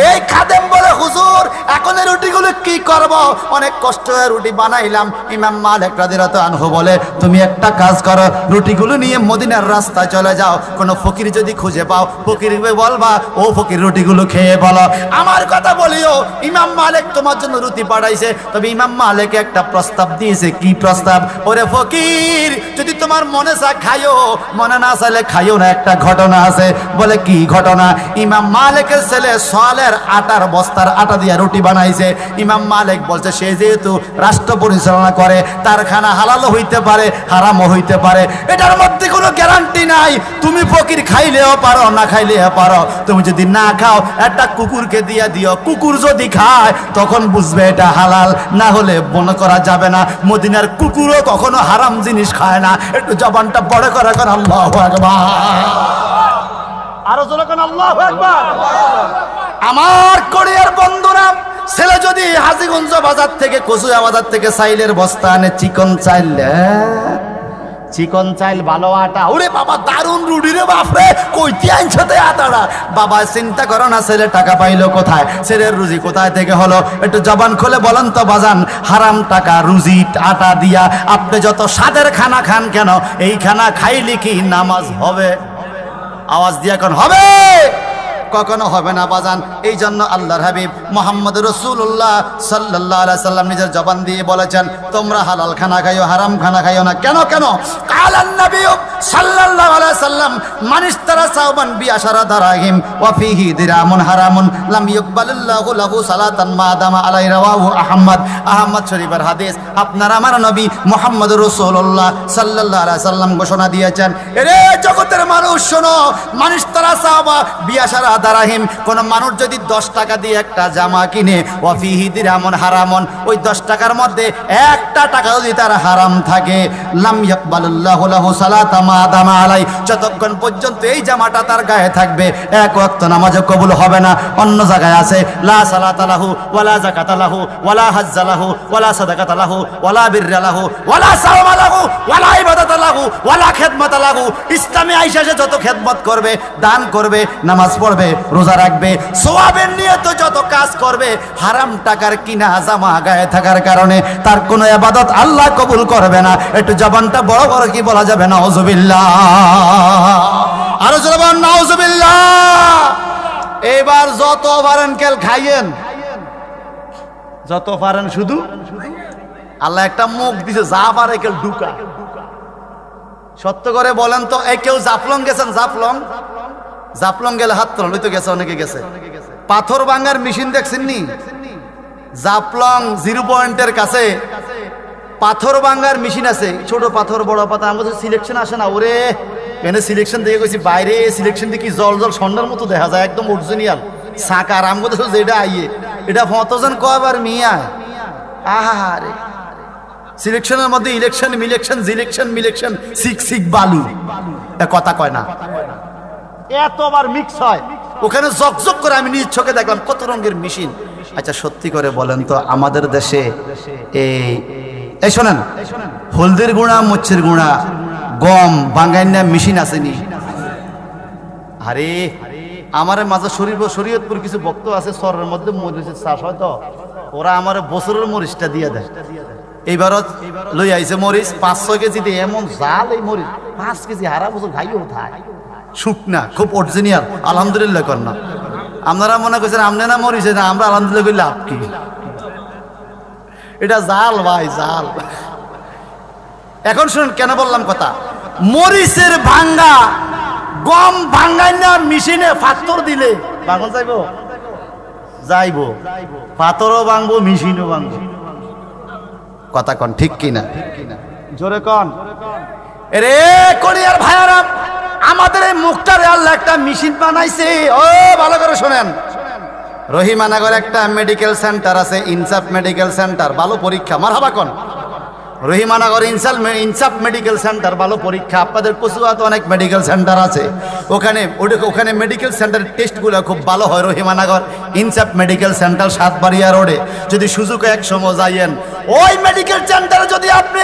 এই খাদেম বলে হুজুর এখন এই রুটিগুলো কি করব? অনেক কষ্ট হয়ে রুটি বানাইলাম। ইমাম মালিক রাদিয়াল্লাহু আনহু বলে তুমি একটা কাজ করো, রুটিগুলো নিয়ে মদিনার রাস্তায় চলে যাও, কোনো ফকির যদি খুঁজে পাও ফকিরকে বলবা ও ফকির রুটিগুলো খেয়ে বলো আমার কথা বলিও ইমাম মালিক তোমার জন্য রুটি পাঠাইছে। তবে ইমাম মালিক একটা প্রস্তাব দিয়েছে। কি প্রস্তাব? ওরে ফকির যদি তোমার মনে চা খাইও, মনে না চাইলে খাইও না। একটা ঘটনা আছে। বলে কি ঘটনা? ইমাম মালিকের ছেলে সালের আটার বস্তার আটা দিয়ে রুটি বানাইছে। ইমাম মালিক বলছে সে যেহেতু রাষ্ট্র পরিচালনা করে, তার খানা হালালও হইতে পারে হারামও হইতে পারে, এটার মধ্যে কোনো গ্যারান্টি নাই। তুমি ফকির খাইলেও পারো না খাইলেও পারো, তুমি যদি না খাও একটা কুকুরকে দিয়ে দিও, কুকুর যদি খায় তখন বুঝবে এটা হালাল, না হলে মনে করা যাবে না। মদিনার কুকুরও কখনো হারাম জিনিস খায় না। একটু জবানটা বড় করে কর আল্লাহু আকবার, আরো জোরে কর আল্লাহু আকবার। আমার কোরিয়ার বন্ধুরা, ছেলে যদি হাজীগঞ্জ বাজার থেকে কচুয়া বাজার থেকে চাইলের বস্তা আনে, চিকন চাইল, চিকন চাইল ভালো আটা, ওরে বাবা দারুন রুটি রে বাপরে, কইতে আনছতে আটাটা। বাবা চিন্তা করো না ছেলে টাকা পাইলো কোথায়, ছেলের রুজি কোথায় থেকে হলো? একটু জবান খুলে বলেন তো বাজান, হারাম টাকা রুজি আটা দিয়া আপনি যত স্বাদের খানা খান কেন, এই খানা খাইলে কি নামাজ হবে? আওয়াজ দিয়া কোন হবে? কখনো হবে না বাজান। এই জন্য আল্লাহর হাবিব মুহাম্মদ রাসূলুল্লাহ সাল্লাল্লাহু আলাইহি সাল্লাম নিজের জবান দিয়ে বলেছেন তোমরা হালাল খানা খাইও, হারাম খানা খাইও না। কেন কেন? কালান নবী সাল্লাল্লাহু আলাইহি সাল্লাম মান ইশতারা সাওবান বিআশারা দারাহিম ওয়া ফিহি দিরামুন হারামুন লাম ইকবালিল্লাহু লাহু সালাতান মা দামা আলাই, রাওয়াহু আহমদ। আহমদ শরীফের হাদিস। আপনার আমার নবী মুহাম্মদ রাসূলুল্লাহ সাল্লাল্লাহু আলাইহি সাল্লাম ঘোষণা দিয়েছেন, এরে জগতের মানুষ শোনো, মান ইশতারা সাওবা বিআশারা দারাহিম, কোন মানুষ যদি 10 টাকা দিয়ে একটা জামা কিনে, ওয়া ফিহি দিরামুন হারামুন, ওই 10 টাকার মধ্যে একটা টাকা যদি তার হারাম থাকে, লাম ইয়াকবালুল্লাহু লাহু সালাতা মা দামা আলাই, যতক্ষণ পর্যন্ত এই জামাটা তার গায়ে থাকবে এক ওয়াক্ত নামাজ কবুল হবে না। অন্য জায়গায় আছে লা সালাতা লাহু ওয়ালা যাকাতা লাহু ওয়ালা হাজ্জা লাহু ওয়ালা সাদাকাতা লাহু ওয়ালা বিররা লাহু ওয়ালা সাওমা লাহু ওয়ালা ইবাদাতা লাহু ওয়ালা খিদমাতা লাহু। ইসলামে আইসা সে যত খেদমত করবে, দান করবে, নামাজ পড়বে, রোজা রাখবে, সওয়াবের নিয়ত যত কাজ করবে, হারাম টাকার কিনা জামা গায়ে থাকার কারণে তার কোনো ইবাদত আল্লাহ কবুল করবে না। একটু জবানটা বড় বড় কি বলা যাবে? নাউজুবিল্লাহ, আরো জোরে বলেন নাউজুবিল্লাহ। এবার যত পারেন কেল খাইয়েন, যত পারেন শুধু আল্লাহ একটা মুখ দিছে, যা পারে কেল ঢুকা। সত্য করে বলেন তো, এই কেউ জাফলং গেছেন? জাফলং জাফলং গেলে হাত তোলেন, ওই তো গেছে, অনেকে গেছে। পাথর ভাঙার মেশিন দেখছেন নি? জাফলং 0 পয়েন্টের কাছে পাথর ভাঙার মেশিন আছে, ছোট পাথর বড় পাথর। আমাদের সিলেকশন আসে না, ওরে এনে সিলেকশন দেখে গেছি বাইরে, সিলেকশন দেখি জল জল সন্ধ্যার মতো দেখা যায়, একদম অরিজিনাল সাকার। আমাদের যেটা আইয়ে এটা 5,000 কয়বার মিয়া, আহা রে সিলেকশনের মধ্যে ইলেকশন মিলেকশন জিলেকশন মিলেকশন সিক সিক বালু, এ কথা কয় না, এতবার মিক্স হয় ওখানে জকজক করে। আমি নিজ চোখে দেখলাম কত রঙের মেশিন। আচ্ছা সত্যি করে বলেন তো আমাদের দেশে এই শোনেন, হলদির গুঁড়া, মরিচের গুঁড়া, গম বাঙ্গাইনা মেশিন আসেনি? আরে আমার মাঝে শরীয়তপুর কিছু ভক্ত আছে শহরের মধ্যে মরিচের চাষ হয়, তো ওরা আমার বছরের মরিচটা দিয়ে দেয়। এইবার লই আইছে মরিচ 5-6 কেজি দিয়ে, এমন জাল এই মরিচ 5 কেজি হারা বছর খাইও থাক, শুকনা খুব অরিজিনাল। আলহামদুলিল্লাহ কর না, আপনারা মনে করছেন আমনে না মরিছে না, আমরা আলহামদুলিল্লাহ করি লাভ কি? এটা জাল ভাই, জাল। এখন শুনুন কেন বললাম কথা, মরিচের ভাঙ্গা গম ভাঙ্গাই না মেশিনে পাথর দিলে ভাঙন যাইব? যাইব, পাথরও ভাঙবো মেশিনও ভাঙবো। কথা কন ঠিক কিনা? জোরে কন। রে কোরিয়ার ভাইয়ারা, আমাদের এই মুখটারে আল্লাহ একটা মেশিন বানাইছে। ও ভালো করে শোনেন, রহিমানগর একটা মেডিকেল সেন্টার আছে, ইনসাফ মেডিকেল সেন্টার, ভালো পরীক্ষা। মারহাবা কন। রহিমানগর ইনসাফ মেডিকেল সেন্টার, ভালো পরীক্ষা। আপনাদের কচুয়াতে অনেক মেডিকেল সেন্টার আছে, ওখানে মেডিকেল সেন্টারের টেস্টগুলো খুব ভালো হয়। রহিমানগর ইনসাফ মেডিকেল সেন্টার 7 বাড়িয়া রোডে, যদি সুযোগে এক সময় যাইয়েন ওই মেডিকেল সেন্টারে, যদি আপনি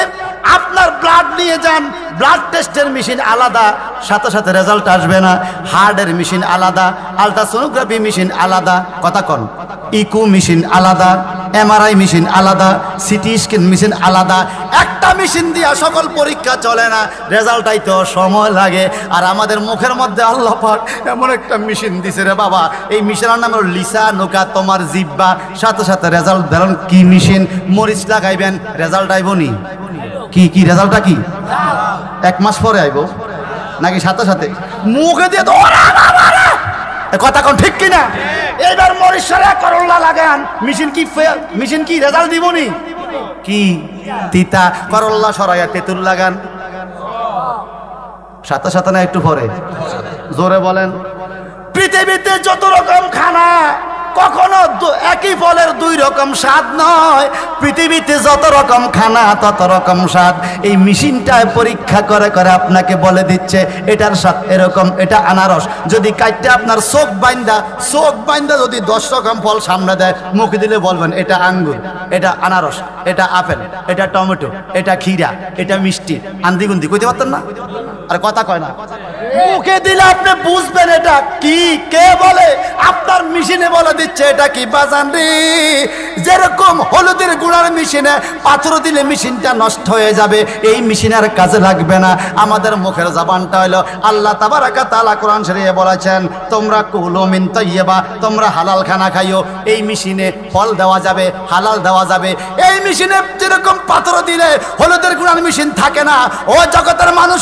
আপনার ব্লাড নিয়ে যান, ব্লাড টেস্টের মেশিন আলাদা, সাথে সাথে রেজাল্ট আসবে না। হার্টের মেশিন আলাদা, আলট্রাসোনোগ্রাফি মেশিন আলাদা, কথা কন, ইকো মেশিন আলাদা, এমআরআই মেশিন আলাদা, সিটি স্ক্যান মেশিন আলাদা। একটা মেশিন দিয়া সকল পরীক্ষা চলে না, রেজাল্ট আইতে সময় লাগে। আর আমাদের মুখের মধ্যে আল্লাহ পাক এমন একটা মেশিন দিছে রে বাবা, এই মেশিনের নাম হলো লিসা নোকা, তোমার জিব্বা, সাথে সাথে রেজাল্ট দেন। কি মেশিন? মরিচ লাগাইবেন, রেজাল্ট আইব নি? কি রেজাল্টটা কি 1 মাস পরে আইব নাকি সাথে সাথে? মুখে দিয়ে কথা কোন ঠিক কিনা? এইবার মরিচরে করল্লা লাগান, মেশিন কি রেজাল্ট দিব নি? কি তিতা? করল্লা সরাইয়া তেঁতুল লাগান, সাথে সাথে না একটু পরে? জোরে বলেন। পৃথিবীতে যত রকম খানা, কখনো একই ফলের 2 রকম স্বাদ নয়। পৃথিবীতে যত রকম খানা তত রকম স্বাদ। এই মেশিনটায় পরীক্ষা করে করে আপনাকে বলে দিচ্ছে এটার স্বাদ এরকম, এটা আনারস। যদি কাটতে আপনার চোখ বাইন্দা যদি 10 রকম ফল সামনে দেয়, মুখে দিলে বলবেন এটা আঙ্গুর, এটা আনারস, এটা আপেল, এটা টমেটো, এটা ক্ষীরা, এটা মিষ্টি। আন্দিগুন্দি কইতে পারতেন না? আর কথা কয় না, মুখে দিলে আপনি বুঝবেন এটা কি। কে বলে? আপনার মেশিনে বলে দিচ্ছে এটা কি বাজান রে। যেরকম হলুদের গুঁড়ার মেশিনে পাথর দিলে মেশিনটা নষ্ট হয়ে যাবে, এই মেশিন আর কাজে লাগবে না। আমাদের মুখের জবানটা হলো আল্লাহ তাবারাকা তাআলা কোরআন শরীফে বলেছেন, তোমরা কুলু মিন তাইয়্যিবা, তোমরা হালাল খানা খাইও। এই মেশিনে ফল দেওয়া যাবে, হালাল দেওয়া যাবে। এই মেশিনে যেরকম পাথর দিলে হলুদের গুঁড়ার মেশিন থাকে না। ও জগতের মানুষ,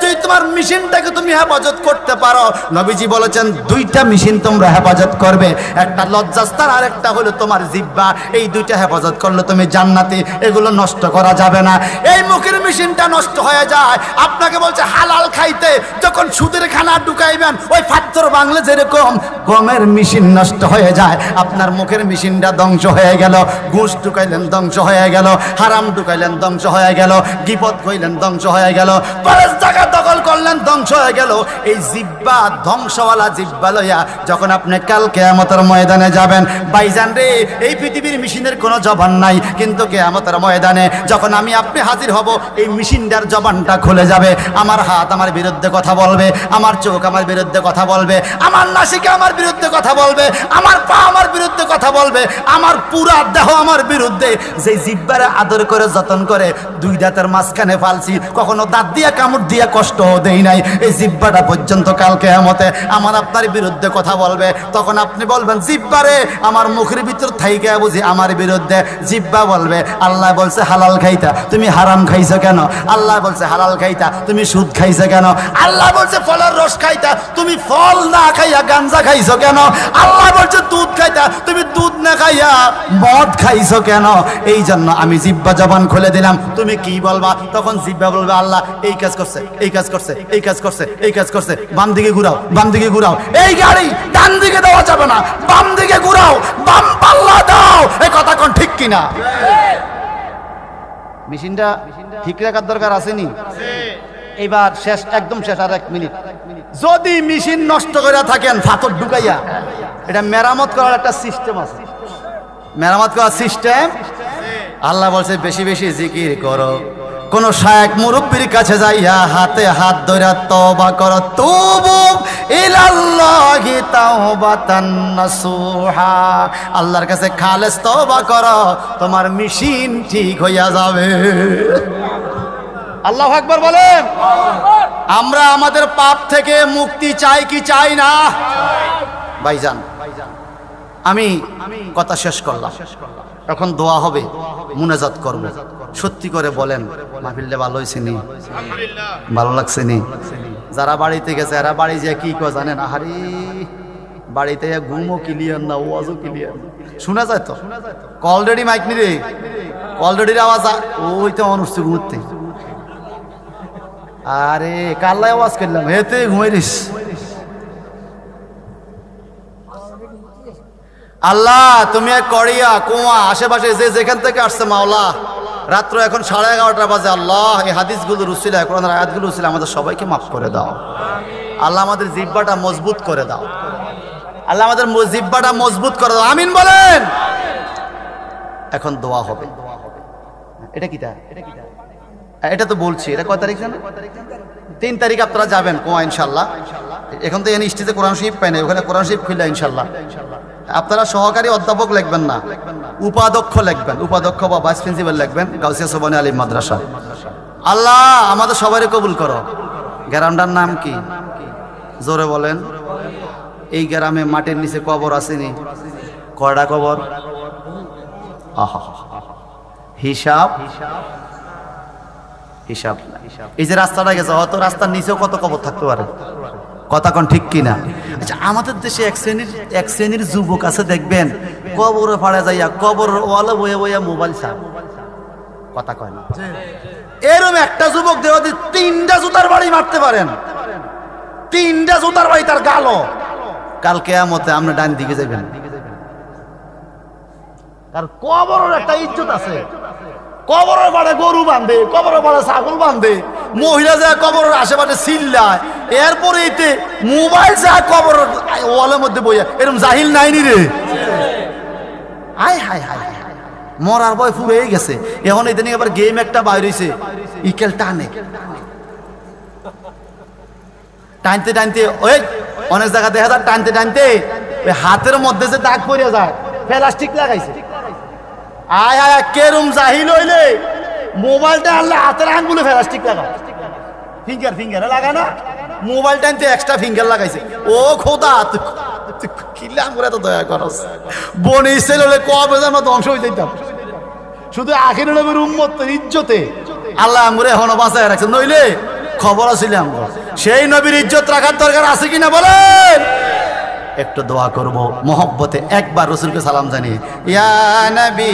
তুই তোমার মেশিনটাকে তুমি হেফাজত করতে পারো। নবীজি বলেছেন 2টা মেশিন তোমরা হেফাজত করবে, একটা লজ্জাস্থান আর একটা হলো তোমার জিহ্বা। এই 2টা হেফাজত করলে তুমি জান্নাতি, এগুলো নষ্ট করা যাবে না। এই মুখের মেশিনটা নষ্ট হয়ে যায়, আপনাকে বলছে হালাল খাইতে, যখন সুদের খানা ঢুকাইবেন ওই পাথর বাংলা যেরকম গমের মেশিন নষ্ট হয়ে যায়, আপনার মুখের মেশিনটা ধ্বংস হয়ে গেল। ঘুষ ঢুকাইলেন ধ্বংস হয়ে গেল, হারাম ঢুকাইলেন ধ্বংস হয়ে গেল, গীবত কইলেন ধ্বংস হয়ে গেল, পরের জায়গা দখল করলেন ধ্বংস হয়ে গেল। এই জিহ্বা, ধ্বংসওয়ালা জিহ্বা লইয়া যখন আপনি কাল কিয়ামতের ময়দানে যাবেন, ভাইজান রে, এই পৃথিবীর মেশিনের কোনো জবান নাই, কিন্তু কিয়ামতের ময়দানে যখন আমি আপনি হাজির হব, এই মেশিনটার জবানটা খুলে যাবে। আমার হাত আমার বিরুদ্ধে কথা বলবে, আমার চোখ আমার বিরুদ্ধে কথা বলবে, আমার নাসিকা আমার বিরুদ্ধে কথা বলবে, আমার পা আমার বিরুদ্ধে কথা বলবে, আমার পুরা দেহ আমার বিরুদ্ধে। যে জিহ্বারে আদর করে যতন করে 2 দাঁতের মাঝখানে ফালছি, কখনো দাঁত দিয়ে কামড় দিয়ে কষ্ট দেই নাই, এই জিহ্বাটা পর্যন্ত কাল কিয়ামতে আমার আপনার বিরুদ্ধে কথা বলবে। তখন আপনি বলবেন জিহ্বারে, আমার মুখের ভিতর থাইকা বুঝি আমার বিরুদ্ধে। জিহ্বা বলবে আল্লাহ বলছে হালাল খাইতা, তুমি হারাম খাইছো কেন? আল্লাহ বলছে হালাল খাইতা, তুমি সুদ খাইছো কেন? আল্লাহ বলছে ফলের রস খাইতা, তুমি ফল না খাইয়া গাঞ্জা খাইছো কেন? আল্লাহ বলছে দুধ খাইতা, তুমি দুধ না খাইয়া মদ খাইছো কেন? এই জন্য আমি জিহ্বা জবান খুলে দিলাম, তুমি কি বলবা? তখন জিহ্বা বলবে আল্লাহ এই কাজ করছে, এই কাজ করছে, এই কাজ করছে, এই কাজ করছে, বাম দিকে ঘুরাও, বাম দিকে ঘুরাও, এই গাড়ি ডান দিকে দেওয়া যাবে না, বাম দিকে ঘুরাও, বাম পাল্লা দাও। এই কথা কোন ঠিক কিনা? মেশিনটা ঠিক রাখার দরকার আসেনি? এইবার শেষ, একদম শেষ, আর 1 মিনিট। যদি মেশিন নষ্ট করে থাকেন ফাতর ঢুকাইয়া, এটা মেরামত করার একটা সিস্টেম আছে, মেরামত করার সিস্টেম। আল্লাহ বলছে বেশি বেশি জিকির করো, কোন শায়েখ মুরব্বির কাছে যাইয়া হাতে হাত ধরে তওবা করো, তুবু ইলাল্লাহি তাওবাতান নাসুহা, আল্লাহর কাছে খালেস তওবা করো, তোমার মেশিন ঠিক হইয়া যাবে। আল্লাহু আকবার বলেন। আমরা আমাদের পাপ থেকে মুক্তি চাই কি চাই না? ভাইজান আমি কথা শেষ করলাম, এখন দোয়া হবে, মুনাজাত করব। সত্যি করে বলেন মাহফিলটা ভালো হয়েছে নি? ভালো লাগছে নি? যারা বাড়িতে গেছে এরা বাড়ি যে কি কয় জানেন? আহারে বাড়িতে ঘুমও ক্লিয়ার না, ওয়াজও ক্লিয়ার না, শোনা যায় তো? অলরেডি মাইক নি রে, অলরেডি আওয়াজ ওই তো অনুষ্ঠিত ঘুমতে। আরে কাল্লাই আওয়াজ করলাম, হেতে ঘুমাইরিস। আল্লাহ তুমি এক করিয়া কুয়া আশেপাশে যে যেখান থেকে আসছে মাওলা, রাত্র এখন 11:30 বাজে, আল্লাহ এই হাদিসগুলোর উসিলায়, কোরআনের আয়াতগুলো উসিলায় আমাদের সবাইকে মাফ করে দাও। আল্লাহ আমাদের জিহ্বাটা মজবুত করে দাও, আল্লাহ আমাদের জিহ্বাটা মজবুত করে দাও, আমিন বলেন। এখন দোয়া হবে। এটা কিটা? এটা তো বলছি, এটা কয় তারিখ জানো? 3 তারিখ আপনারা যাবেন কোয়া ইনশাল্লাহ। এখন তো এখানে স্টেজে কোরআন শরীফ পাই না, ওখানে কোরআন শরীফ খুললে ইনশাল্লাহ। আপনারা সহকারী অধ্যাপক লিখবেন না, উপাধ্যক্ষ লিখবেন, উপাধ্যক্ষ বা ভাইস প্রিন্সিপাল লিখবেন, গাউসিয়া সোবহানী আলিম মাদ্রাসা। আল্লাহ আমাদের সবারই কবুল করো। গ্রামটার নাম কি জোরে বলেন? এই গ্রামে মাটির নিচে কবর আসেনি? কয়টা কবর? আহা হিসাব হিসাব। এই যে রাস্তাটা গেছে, হয়তো রাস্তার নিচেও কত কবর থাকতে পারে, কথা কোন ঠিক কিনা? আচ্ছা আমাদের দেশে এক শ্রেণীর যুবক আছে দেখবেন, কবরে ফাড়া যাইয়া কবর ওয়ালে বইয়া বইয়া মোবাইল চাপ, কথা কয় না। এরকম একটা যুবক দেহ 3টা জুতার বাড়ি মারতে পারেন, 3টা জুতার বাড়ি তার গালো। কাল কিয়ামতে আমরা ডান দিকে যাবেন, তার কবরের একটা ইজ্জত আছে। কবরের পাড়ে গরু বাঁধে, কবরের পাড়ে ছাগল বাঁধে, মহিলা যা কবরের আশেপাশে চিল্লায়, এরপরে এতে মোবাইল যা কবরের ওয়ালের মধ্যে বইয়া, এরকম জাহিল নাইনি রে। হায় হায় হায়, মরার বয় ফুরে গেছে। এখন এই দিন আবার গেম একটা বাইর হইছে, ইকেল টানে টানতে টানতে, ওই অনেক জায়গা দেখা যায় টানতে টানতে ওই হাতের মধ্যে যে দাগ পড়ে যায়, প্লাস্টিক লাগাইছে। আয় আয় কেরম জাহিল হইলে মোবাইলটা আনলে হাতের আঙ্গুলে প্লাস্টিক লাগায়, ফিঙ্গার লাগায় না, মোবাইল টানতে এক্সট্রা ফিঙ্গার লাগাইছে। ও খোদা কিলাম করে তো দয়া করস, বনে ইসেল হলে কবে আমরা ধ্বংস হয়ে যেতাম। শুধু আখির নবীর উম্মতের ইজ্জতে আল্লাহ আমরে এখনো বাঁচায় রাখছে, নইলে খবর আছিল আমরা। সেই নবীর ইজ্জত রাখার দরকার আছে কিনা বলেন? একটু দোয়া করব মহব্বতে, একবার রাসূলকে সালাম জানিয়ে, ইয়া নবী